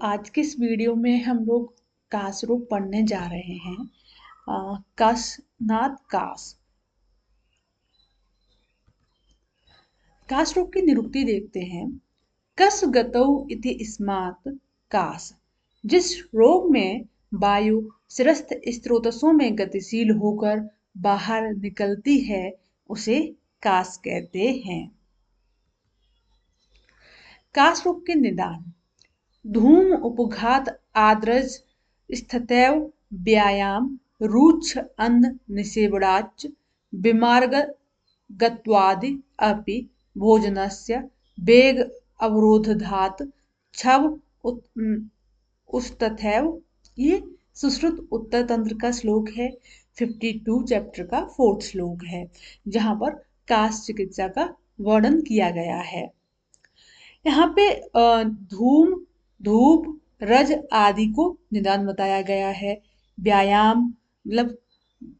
आज के इस वीडियो में हम लोग कास रोग पढ़ने जा रहे हैं। कस नाद कास। कास रोग की निरुक्ति देखते हैं। कस गतौ इति स्मात् कास। जिस रोग में वायु शिरस्थ स्रोतसों में गतिशील होकर बाहर निकलती है उसे कास कहते हैं। कास रोग के निदान। धूम उपघात आद्रज स्थितैव व्यायाम रुक्ष अन्न निषेवणाच्च विमार्गत्वादि अपि भोजनस्य वेग अवरोधधात् छव उस्तथैव। ये सुश्रुत उत्तर तंत्र का श्लोक है। 52 चैप्टर का 4th श्लोक है, जहां पर कास चिकित्सा का वर्णन किया गया है। यहाँ पे धूम, धूप, रज आदि को निदान बताया गया है। व्यायाम मतलब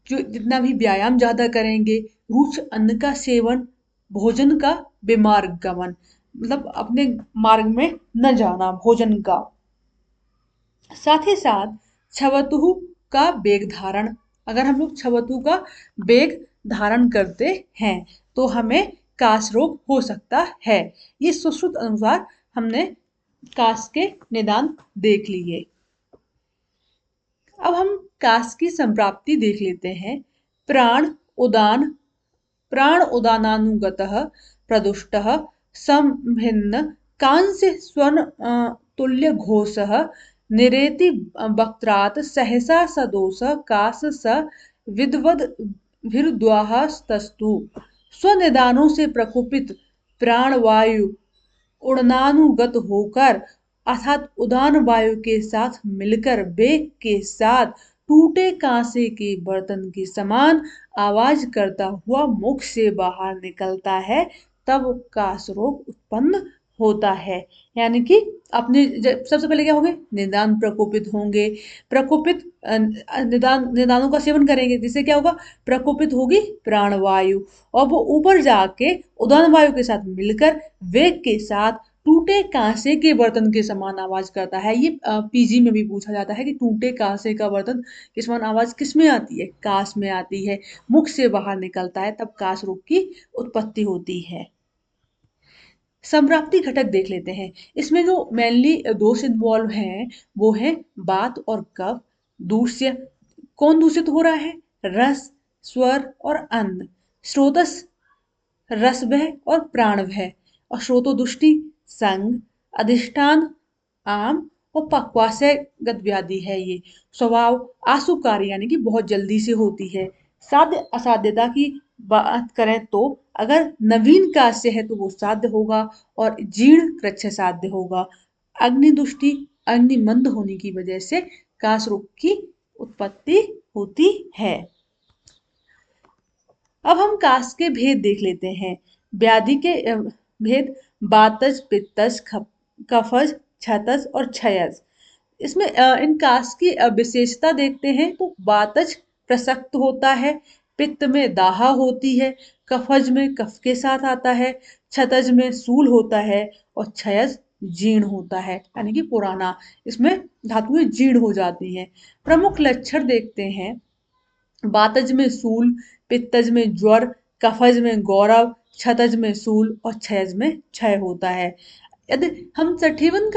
जो जितना भी व्यायाम ज्यादा करेंगे, रुक्ष अन्न का सेवन, भोजन का बेमार्ग गमन मतलब अपने मार्ग में न जाना भोजन का, साथ ही साथ छवतु का वेग धारण। अगर हम लोग छवतु का वेग धारण करते हैं तो हमें कास रोग हो सकता है। ये सुश्रुत अनुसार हमने कास के निदान देख लिए। अब हम कास की संप्राप्ति देख लेते हैं। प्राण उदानानुगतः प्रदुष्टः संभिन्न कांस्य स्वर्ण तुल्य घोषः निरेति वक्त्रात् सहसा सदोष कास स विद्वद भिर्द्वाहस्तस्तु। स्वनिदानों से प्रकोपित प्राणवायु उड़नानुगत होकर अर्थात उदान वायु के साथ मिलकर वेग के साथ टूटे कांसे के बर्तन के समान आवाज करता हुआ मुख से बाहर निकलता है, तब कास रोग उत्पन्न होता है। यानी कि अपने सबसे पहले क्या होंगे, निदान प्रकोपित होंगे। प्रकोपित निदानों का सेवन करेंगे जिससे क्या होगा, प्रकोपित होगी प्राणवायु और वो ऊपर जाके उदान वायु के साथ मिलकर वेग के साथ टूटे कांसे के बर्तन के समान आवाज करता है। ये पीजी में भी पूछा जाता है कि टूटे कांसे का बर्तन के समान आवाज किस में आती है, कास में आती है। मुख से बाहर निकलता है तब कास रोग की उत्पत्ति होती है। संप्राप्ति घटक देख लेते हैं। इसमें जो मेनली दोष इन्वॉल्व हैं वो है वात और कफ। दूष्य कौन दूषित हो रहा है, रस, स्वर और अन्न। स्रोतस रसभय और प्राणभय और श्रोतोदुष्टि संग। अधिष्ठान आम और पक्वाशयगत व्याधि है। ये स्वभाव आशुकारी यानी कि बहुत जल्दी से होती है। साध्य असाध्यता की बात करें तो अगर नवीन कास्य है तो वो साध्य होगा और जीर्ण कृच्छ साध्य होगा। अग्निदुष्टि अग्निमंद होने की वजह से कास रोग की उत्पत्ति होती है। अब हम कास के भेद देख लेते हैं। व्याधि के भेद वातज, पित्तज, कफज, छतज और क्षयज। इसमें इन कास की विशेषता देखते हैं तो वातज प्रसक्त होता है, पित्त में दाहा होती है, कफज में कफ के साथ आता है, छतज में सूल होता है और क्षयज जीर्ण होता है यानी कि पुराना। इसमें धातुएं जीर्ण हो जाती हैं। प्रमुख लक्षण देखते हैं। वातज में सूल, पित्तज में ज्वर, कफज में गौरव, छतज में सूल और क्षयज में क्षय होता है। यदि हम सठीवन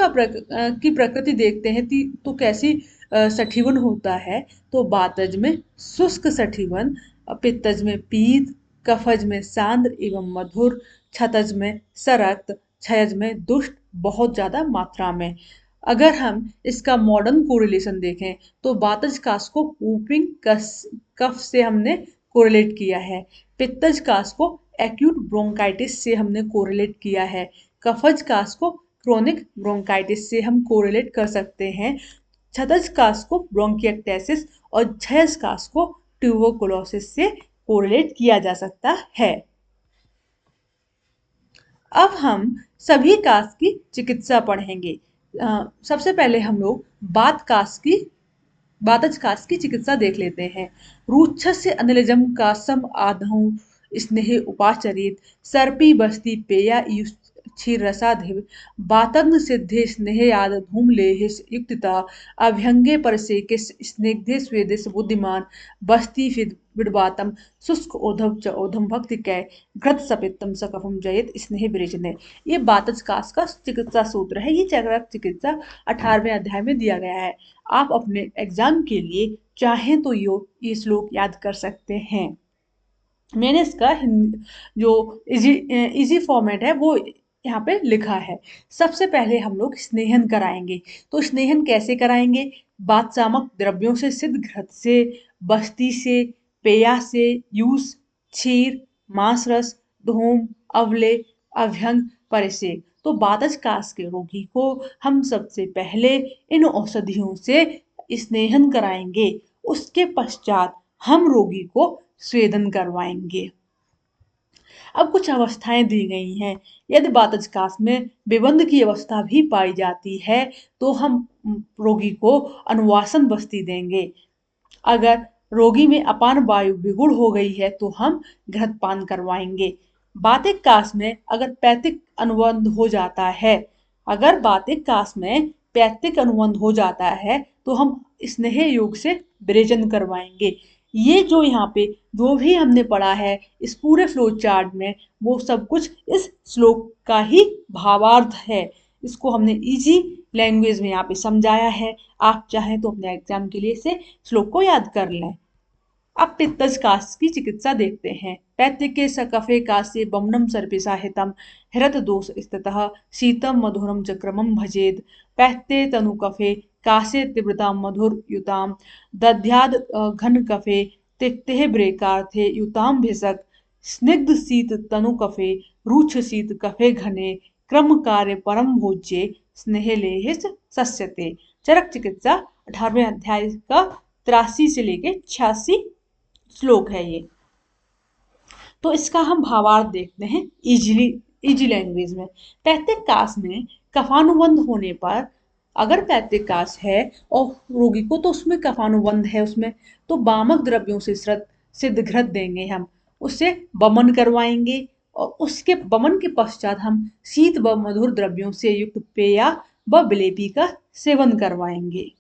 की प्रकृति देखते हैं तो कैसी सठीवन होता है, तो वातज में शुष्क सठीवन, पित्तज में पीत, कफज में सांद्र एवं मधुर, छतज में सरक्त, क्षयज में दुष्ट बहुत ज्यादा मात्रा में। अगर हम इसका मॉडर्न कोरिलेशन देखें तो वातज कास को वूपिंग कफ से हमने कोरिलेट किया है। पित्तज कास को एक्यूट ब्रोंकाइटिस से हमने कोरिलेट किया है। कफज कास को क्रोनिक ब्रोंकाइटिस से हम कोरिलेट कर सकते हैं। छतज कास को ब्रोंकिएक्टेसिस और क्षयज कास को ट्यूबरकुलोसिस से कोरिलेट किया जा सकता है। अब हम सभी कास की चिकित्सा पढ़ेंगे। सबसे पहले हम लोग वातज कास की चिकित्सा देख लेते हैं। रूक्षस्य अनिलजम कासम आधौ स्नेहे उपाचरित सर्पी बस्ती पेया क्षीर रसाधिव बातंग सिद्धे स्नेहयाद धूमलेह युक्तता अभ्यंगे परसे के स्निग्धे स्वेदे बुद्धिमान बस्ती विडबातम शुष्क ओधव च ओधम भक्ति कै घृत सपित्तम सकफम जयत स्नेह विरेचने। ये बातज कास का चिकित्सा सूत्र है। ये चरक चिकित्सा 18वें अध्याय में दिया गया है। आप अपने एग्जाम के लिए चाहें तो ये श्लोक याद कर सकते हैं। मैंने इसका जो इजी फॉर्मेट है वो यहाँ पे लिखा है। सबसे पहले हम लोग स्नेहन कराएंगे। तो स्नेहन कैसे कराएंगे? बातसामक द्रव्यों से, सिद्ध घृत से, बस्ती से, पेया से, यूस, क्षीर, मांस रस, धूम, अवले, अभ्यंग, परिसे। तो बातज कास के रोगी को हम सबसे पहले इन औषधियों से स्नेहन कराएंगे। उसके पश्चात हम रोगी को स्वेदन करवाएंगे। अब कुछ अवस्थाएं दी गई हैं। यदि बातजकास में बेबंद की अवस्था भी पाई जाती है तो हम रोगी को अनुवासन बस्ती देंगे। अगर रोगी में अपान वायु विगुण हो गई है तो हम घृतपान करवाएंगे। बातिक कास में अगर पैतिक अनुबंध हो जाता है, अगर बातिक कास में पैतिक अनुबंध हो जाता है तो हम स्नेह योग से विरेचन करवाएंगे। ये जो यहाँ पे जो भी हमने पढ़ा है इस पूरे फ्लो चार्ट में, वो सब कुछ इस श्लोक का ही भावार्थ है। इसको हमने इजी लैंग्वेज में यहाँ पे समझाया है। आप चाहें तो अपने एग्जाम के लिए इसे श्लोक को याद कर लें। अब पित्तज कास की चिकित्सा देखते हैं। पैत्तिके सकफे कासे बमनम सर्पिसाहितम हृत दोष स्थितः शीतम मधुरम चक्रमम भजेद पैत्ते तनुकफे कासे तीव्रताम मधुर युताम दध्याद घन कफे तिक्ते ब्रेकार्थे युताम भिषक स्निग्ध शीत तनुकफे रूक्ष शीत कफे घने क्रम कार्य परम भोज्ये स्नेहलेह सस्यते। चरक चिकित्सा 18वें अध्याय का 83 से लेके 86 श्लोक है ये। तो इसका हम भावार्थ देखते हैं इजी लैंग्वेज में। पैत्तिक कास में कफानुबंध होने पर, अगर पैत्तिक कास है और रोगी को तो उसमें कफानुबंध है उसमें, तो बामक द्रव्यों से सिद्ध घृत देंगे हम, उससे बमन करवाएंगे और उसके बमन के पश्चात हम शीत व मधुर द्रव्यों से युक्त पेया व विलेपी का सेवन करवाएंगे।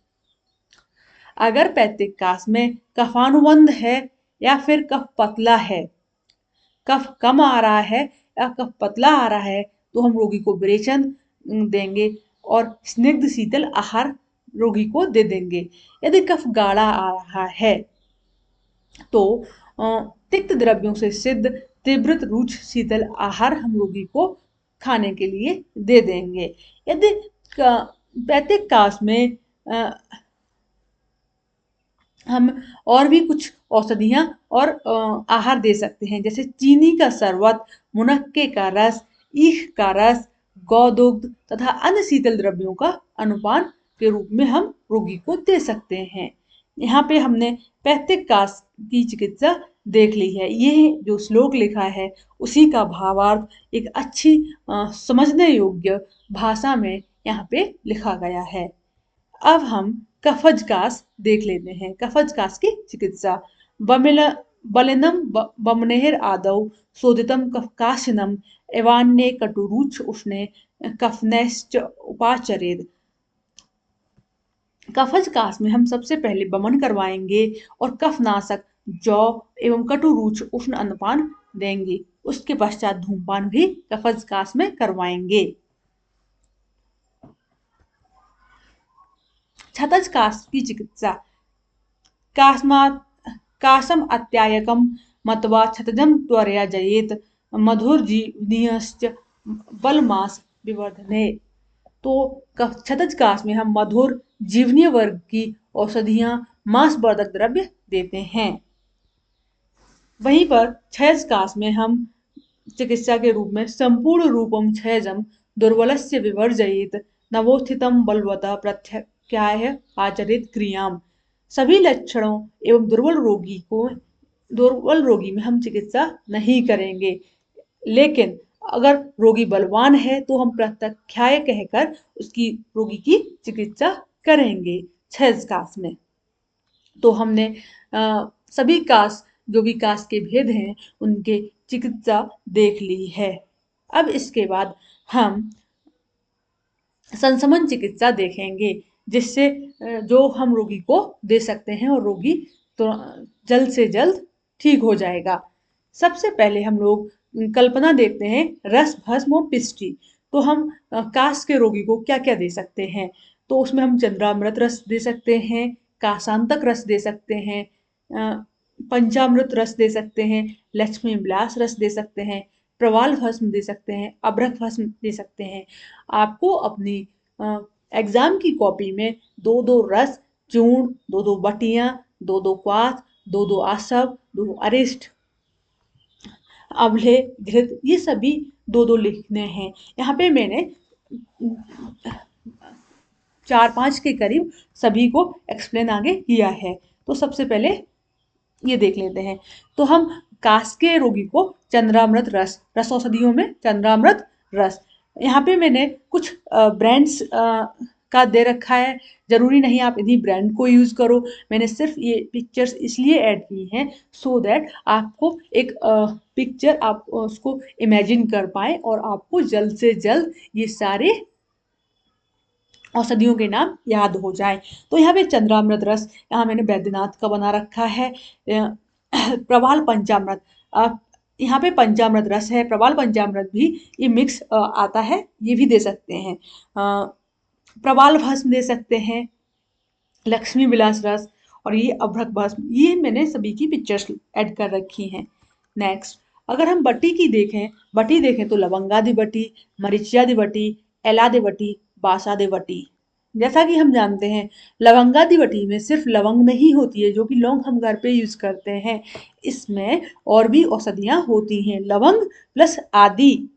अगर पैत्तिक कास में कफानुबंध है या फिर कफ पतला है, कफ कम आ रहा है या कफ पतला आ रहा है, तो हम रोगी को विरेचन देंगे और स्निग्ध शीतल आहार रोगी को दे देंगे। यदि कफ गाढ़ा आ रहा है तो तिक्त द्रव्यों से सिद्ध तीव्रत रुच शीतल आहार हम रोगी को खाने के लिए दे देंगे। यदि पैत्तिक कास में हम और भी कुछ औषधियाँ और आहार दे सकते हैं, जैसे चीनी का शरबत, मुनक्के का रस, ईख का रस, गौदुग्ध तथा अन्य शीतल द्रव्यों का अनुपान के रूप में हम रोगी को दे सकते हैं। यहाँ पे हमने पैत्तिक कास की चिकित्सा देख ली है। ये जो श्लोक लिखा है उसी का भावार्थ एक अच्छी समझने योग्य भाषा में यहाँ पे लिखा गया है। अब हम कफज कास देख लेते हैं। कफज कास की चिकित्सा। बलिनम बमनेर आदौ शोधितम कफकाशिनम एवान्ये कटुरुच उष्णे कफनैश्च उपाचरेद। कफज कास में हम सबसे पहले बमन करवाएंगे और कफनाशक जौ एवं कटुरुच उष्ण अन्नपान देंगे। उसके पश्चात धूमपान भी कफज कास में करवाएंगे। छतज कास की चिकित्सा। कासम अत्यायकम मत्वा छतजम त्वरया जयेत मधुर जीवनीयश्च बलमास विवर्धने। तो छतज कास में हम मधुर जीवनीय वर्ग की औषधियां मांसवर्धक द्रव्य देते हैं। वहीं पर क्षयज कास में हम चिकित्सा के रूप में संपूर्ण रूपम क्षयजम दुर्बलस्य विवर्जयेत नवोत्थितम बलवता प्रत्याख्याय आचरित क्रियाम। सभी लक्षणों एवं दुर्बल रोगी में हम चिकित्सा नहीं करेंगे, लेकिन अगर रोगी बलवान है तो हम प्रत्याख्याय कहकर उसकी रोगी की चिकित्सा करेंगे क्षयज कास में। तो हमने सभी कास, जो भी कास के भेद हैं, उनके चिकित्सा देख ली है। अब इसके बाद हम संशमन चिकित्सा देखेंगे, जिससे जो हम रोगी को दे सकते हैं और रोगी तो जल्द से जल्द ठीक हो जाएगा। सबसे पहले हम लोग कल्पना देखते हैं रस, भस्म और पिष्टी। तो हम कास के रोगी को क्या-क्या दे सकते हैं? तो उसमें हम चंद्रामृत रस दे सकते हैं, कासांतक रस दे सकते हैं, अ, पंचामृत रस दे सकते हैं, लक्ष्मी विलास रस दे सकते हैं, प्रवाल भस्म दे सकते हैं, अभ्रक भस्म दे सकते हैं। आपको अपनी एग्जाम की कॉपी में दो दो रस, चूर्ण, दो दो बटियां, दो दो क्वाथ, दो दो आसव, दो अरिष्ट, अवले, घृत, ये सभी दो दो लिखने हैं। यहाँ पे मैंने 4-5 के करीब सभी को एक्सप्लेन आगे किया है। तो सबसे पहले ये देख लेते हैं। तो हम कास के रोगी को चंद्रामृत रस, रस औषधियों में चंद्रामृत रस, यहाँ पे मैंने कुछ ब्रांड्स का दे रखा है। जरूरी नहीं आप इन्हीं ब्रांड को यूज करो। मैंने सिर्फ ये पिक्चर्स इसलिए ऐड की हैं सो दैट आपको एक पिक्चर आप उसको इमेजिन कर पाए और आपको जल्द से जल्द ये सारे औषधियों के नाम याद हो जाए। तो यहाँ पे चंद्रामृत रस, यहाँ मैंने बैद्यनाथ का बना रखा है। प्रवाल पंचामृत, यहाँ पे पंचामृत रस है, प्रवाल पंचामृत भी ये मिक्स आता है, ये भी दे सकते हैं। प्रवाल भस्म दे सकते हैं, लक्ष्मी विलास रस, और ये अभ्रक भस्म, ये मैंने सभी की पिक्चर्स ऐड कर रखी हैं। नेक्स्ट, अगर हम बटी देखें तो लवंगादि बटी, मरीचियादि बटी, एलादि बटी, बासादि बटी। जैसा कि हम जानते हैं लवंगादि बटी में सिर्फ लवंग नहीं होती है, जो कि लौंग हम घर पे यूज करते हैं। इसमें और भी औषधियाँ होती हैं, लवंग प्लस आदि,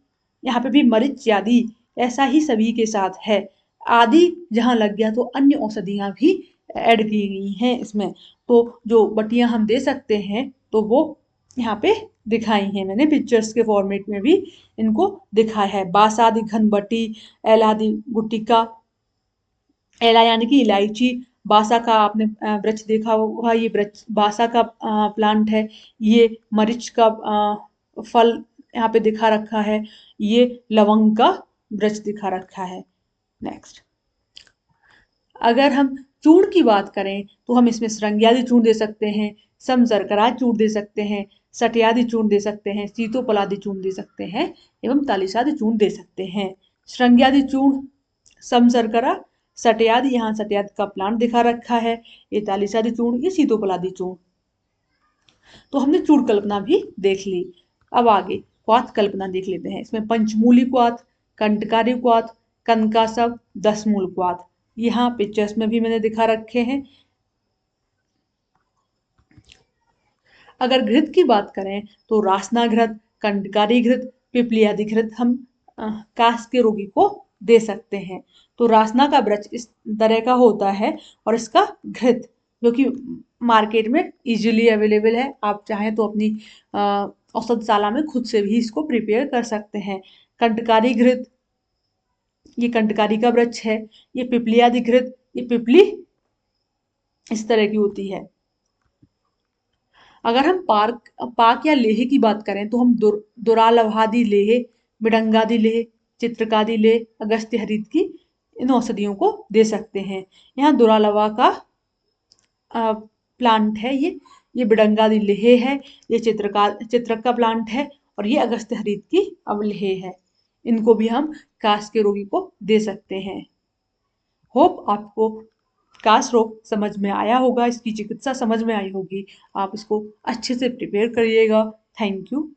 यहाँ पे भी मरीच आदि, ऐसा ही सभी के साथ है। आदि जहाँ लग गया तो अन्य औषधियाँ भी ऐड की गई हैं इसमें। तो जो बटियां हम दे सकते हैं तो वो यहाँ पे दिखाई हैं, मैंने पिक्चर्स के फॉर्मेट में भी इनको दिखाया है। बासादि घन बटी, एलादि गुटिका, एला यानी कि इलायची, बासा का आपने वृक्ष देखा होगा, ये वृक्ष बासा का प्लांट है। ये मरीच का फल यहाँ पे दिखा रखा है। ये लवंग का वृक्ष दिखा रखा है। नेक्स्ट, अगर हम चूर्ण की बात करें तो हम इसमें श्रृंग्यादि चूर्ण दे सकते हैं, समशर्करा चूर्ण दे सकते हैं, सटयादि चूर्ण दे सकते हैं, सीतोपलादि चूर्ण दे सकते हैं एवं तालिसादि चूर्ण दे सकते हैं। श्रृंग्यादि चूर्ण, समशर्करा, सटयादि, यहाँ सटयादि का प्लांट दिखा रखा है, ये तालिसादि चूर्ण, ये सीतोपलादि चूर्ण। तो हमने चूर्ण कल्पना भी देख ली। अब आगे क्वाथ कल्पना देख लेते हैं। इसमें पंचमूली क्वाथ, कंटकारी क्वाथ, कनकासव, दसमूल क्वाथ, यहाँ पिक्चर्स में भी मैंने दिखा रखे हैं। अगर घृत की बात करें तो रासना घृत, कंटकारी घृत, पिपलियादि घृत हम कास के रोगी को दे सकते हैं। तो रासना का वृक्ष इस तरह का होता है और इसका घृत जो कि मार्केट में इजीली अवेलेबल है, आप चाहें तो अपनी औषधशाला में खुद से भी इसको प्रिपेयर कर सकते हैं। कंटकारी घृत, ये कंटकारी का वृक्ष है। ये पिपलियादि घृत, ये पिपली इस तरह की होती है। अगर हम पाक या लेह की बात करें तो हम दुरालभादि लेह, मृडंगादि लेह, चित्रकादि लेह, अगस्त्य हरित की इन औषधियों को दे सकते हैं। यहाँ दुरालवा का प्लांट है, ये बिडंगादि लेह है, ये चित्रक का प्लांट है, और ये अगस्त्य हरित की अवलेह है। इनको भी हम कास के रोगी को दे सकते हैं। होप आपको कास रोग समझ में आया होगा, इसकी चिकित्सा समझ में आई होगी। आप इसको अच्छे से प्रिपेयर करिएगा। Thank you.